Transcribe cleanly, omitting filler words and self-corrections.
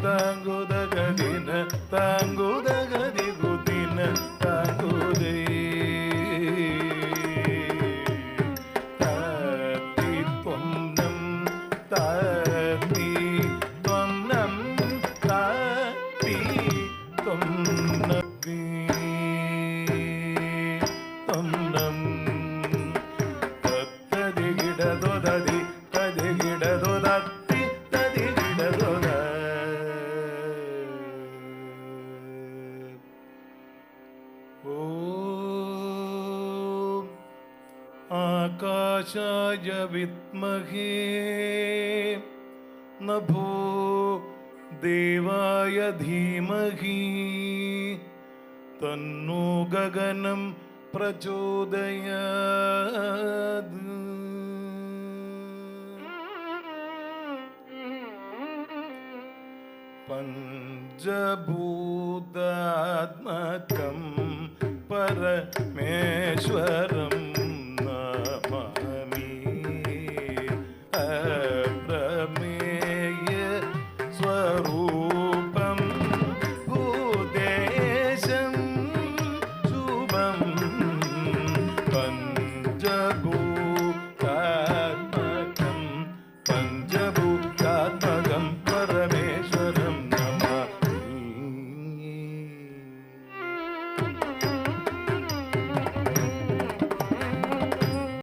താങ്കുതകദിന താങ്കുതകതി കുതിന താങ്കുതേ താത്തി ത്വന്നം താത്തി ത്വന്നം താത്തി ത്വന്നതി ത്വന്നം തത്തതികിടതൊദതി തതികിടതൊദത്തി തതികിടതൊദ. ഓം ആകാശായ വിദ്മഹേ നഭോ ദേവായ ധീമഹി തന്നോ ഗഗനം പ്രചോദയാത്. പഞ്ചഭൂതാത്മകം പരമേശ്വരം